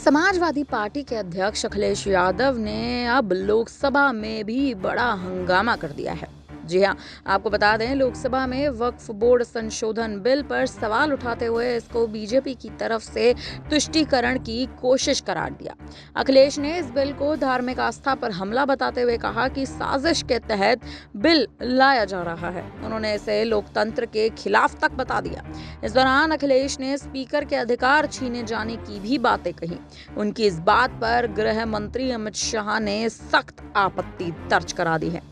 Samajwadi party के अध्यक्ष अखिलेश यादव ने अब लोकसभा में भी बड़ा हंगामा कर दिया है। जी हां, आपको बता दें, लोकसभा में वक्फ बोर्ड संशोधन बिल पर सवाल उठाते हुए इसको बीजेपी की तरफ से तुष्टीकरण की कोशिश करार दिया। अखिलेश ने इस बिल को धार्मिक आस्था पर हमला बताते हुए कहा कि साजिश के तहत बिल लाया जा रहा है। उन्होंने इसे लोकतंत्र के खिलाफ तक बता दिया। इस दौरान अखिलेश ने स्पीकर के अधिकार छीने जाने की भी बातें कही। उनकी इस बात पर गृह मंत्री अमित शाह ने सख्त आपत्ति दर्ज करा दी है।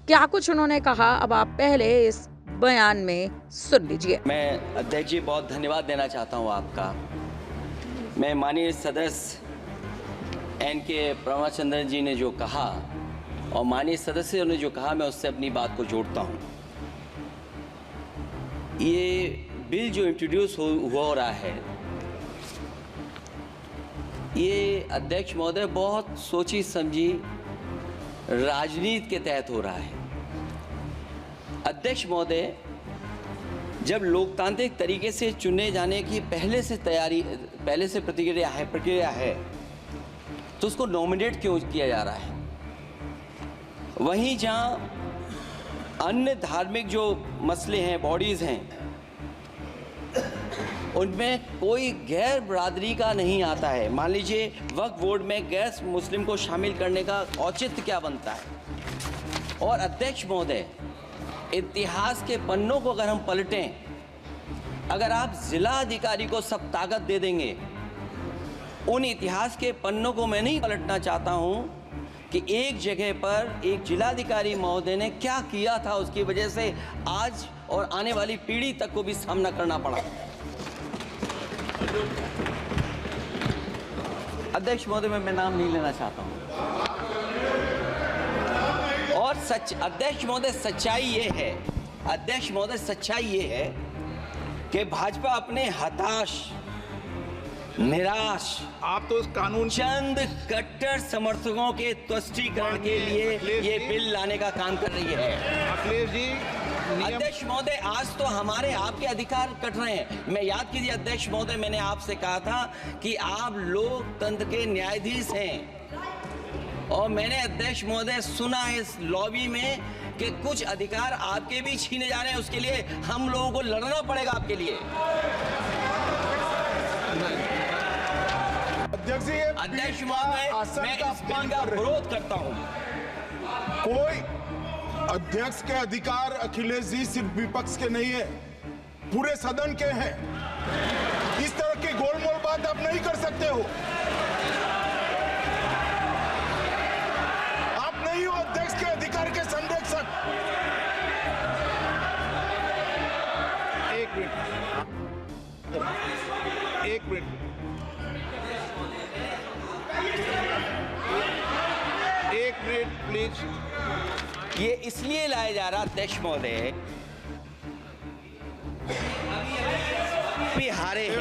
क्या कुछ उन्होंने कहा, अब आप पहले इस बयान में सुन लीजिए। मैं अध्यक्ष जी बहुत धन्यवाद देना चाहता हूं आपका। मैं माननीय सदस्य एन.के. प्रमाचंद्रन जी ने जो कहा और माननीय सदस्यों ने जो कहा, मैं उससे अपनी बात को जोड़ता हूं। ये बिल जो इंट्रोड्यूस हो रहा है, ये अध्यक्ष महोदय बहुत सोची समझी राजनीति के तहत हो रहा है। अध्यक्ष महोदय जब लोकतांत्रिक तरीके से चुने जाने की पहले से प्रक्रिया है तो उसको नॉमिनेट क्यों किया जा रहा है? वहीं जहां अन्य धार्मिक जो मसले हैं, बॉडीज हैं, उनमें कोई गैर बरादरी का नहीं आता है। मान लीजिए वक्फ बोर्ड में गैर मुस्लिम को शामिल करने का औचित्य क्या बनता है? और अध्यक्ष महोदय, इतिहास के पन्नों को अगर हम पलटें, अगर आप जिला अधिकारी को सब ताकत दे देंगे, उन इतिहास के पन्नों को मैं नहीं पलटना चाहता हूं कि एक जगह पर एक जिलाधिकारी महोदय ने क्या किया था, उसकी वजह से आज और आने वाली पीढ़ी तक को भी सामना करना पड़ा। अध्यक्ष महोदय, मैं नाम नहीं लेना चाहता हूं। और अध्यक्ष महोदय, सच्चाई ये है कि भाजपा अपने हताश, निराश, आप तो इस कानून चंद कट्टर समर्थकों के तुष्टीकरण के लिए ये बिल लाने का काम कर रही है। अखिलेश जी, अध्यक्ष महोदय, आज तो हमारे आपके अधिकार कट रहे हैं। मैं याद कीजिए अध्यक्ष महोदय, मैंने आपसे कहा था कि आप लोकतंत्र के न्यायाधीश हैं, और मैंने अध्यक्ष महोदय सुना है इस लॉबी में कि कुछ अधिकार आपके भी छीने जा रहे हैं। उसके लिए हम लोगों को लड़ना पड़ेगा आपके लिए। अध्यक्ष महोदय, मैं इस बिल का विरोध करता हूं। कोई अध्यक्ष के अधिकार अखिलेश जी सिर्फ विपक्ष के नहीं है, पूरे सदन के हैं। इस तरह की गोलमोल बात आप नहीं कर सकते हो। आप नहीं हो अध्यक्ष के अधिकार के संरक्षक। एक मिनट प्लीज। ये इसलिए लाया जा रहा, अध्यक्ष महोदय, अभी हारे हैं।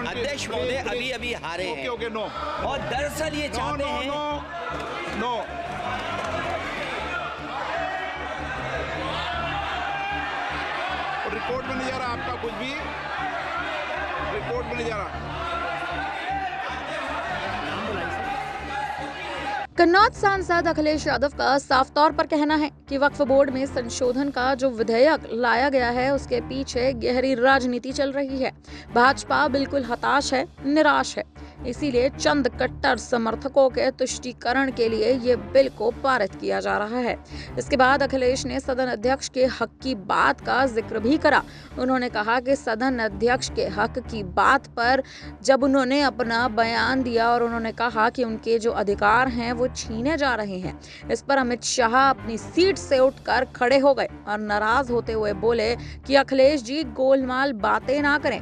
अध्यक्ष महोदय, अभी हारे हैं। Okay, no. और दरअसल ये चाहते हैं। नो। रिपोर्ट में नहीं जा रहा आपका कुछ भी, रिपोर्ट में नहीं जा रहा। कन्नौज सांसद अखिलेश यादव का साफ तौर पर कहना है कि वक्फ बोर्ड में संशोधन का जो विधेयक लाया गया है, उसके पीछे गहरी राजनीति चल रही है। भाजपा बिल्कुल हताश है, निराश है, इसीलिए चंद कट्टर समर्थकों के तुष्टीकरण के लिए ये बिल को पारित किया जा रहा है। इसके बाद अखिलेश ने सदन अध्यक्ष के हक की बात का जिक्र भी करा। उन्होंने कहा कि सदन अध्यक्ष के हक की बात पर जब उन्होंने अपना बयान दिया और उन्होंने कहा कि उनके जो अधिकार हैं वो छीने जा रहे हैं, इस पर अमित शाह अपनी सीट से उठकर खड़े हो गए और नाराज होते हुए बोले कि अखिलेश जी गोलमाल बातें ना करें।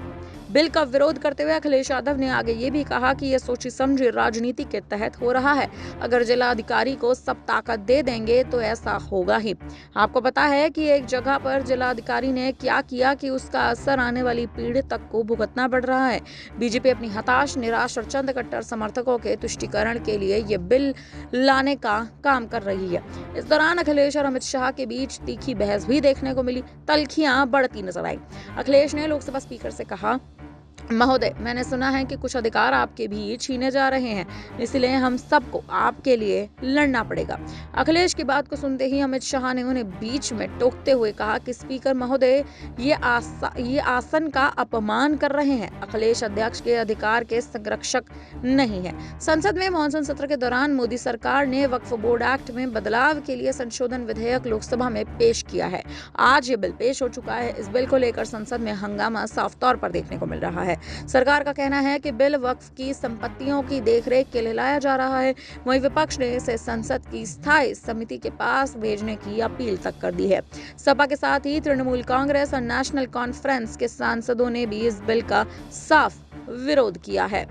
बिल का विरोध करते हुए अखिलेश यादव ने आगे ये भी कहा कि यह सोची समझी राजनीति के तहत हो रहा है। अगर जिला अधिकारी को सब ताकत दे देंगे तो ऐसा होगा ही। आपको पता है कि एक जगह पर जिला अधिकारी ने क्या किया कि उसका असर आने वाली पीढ़ी तक को भुगतना पड़ रहा है। बीजेपी अपनी हताश, निराश और चंद कट्टर समर्थकों के तुष्टीकरण के लिए ये बिल लाने का काम कर रही है। इस दौरान अखिलेश और अमित शाह के बीच तीखी बहस भी देखने को मिली। तल्खियां बढ़ती नजर आई। अखिलेश ने लोकसभा स्पीकर से कहा महोदय, मैंने सुना है कि कुछ अधिकार आपके भी छीने जा रहे हैं, इसलिए हम सबको आपके लिए लड़ना पड़ेगा। अखिलेश की बात को सुनते ही अमित शाह ने उन्हें बीच में टोकते हुए कहा कि स्पीकर महोदय, ये आसन का अपमान कर रहे हैं। अखिलेश अध्यक्ष के अधिकार के संरक्षक नहीं है। संसद में मानसून सत्र के दौरान मोदी सरकार ने वक्फ बोर्ड एक्ट में बदलाव के लिए संशोधन विधेयक लोकसभा में पेश किया है। आज ये बिल पेश हो चुका है। इस बिल को लेकर संसद में हंगामा साफ तौर पर देखने को मिल रहा है। सरकार का कहना है कि बिल वक्फ की संपत्तियों की देखरेख के लिए लाया जा रहा है। वहीं विपक्ष ने इसे संसद की स्थायी समिति के पास भेजने की अपील तक कर दी है। सपा के साथ ही तृणमूल कांग्रेस और नेशनल कॉन्फ्रेंस के सांसदों ने भी इस बिल का साफ विरोध किया है।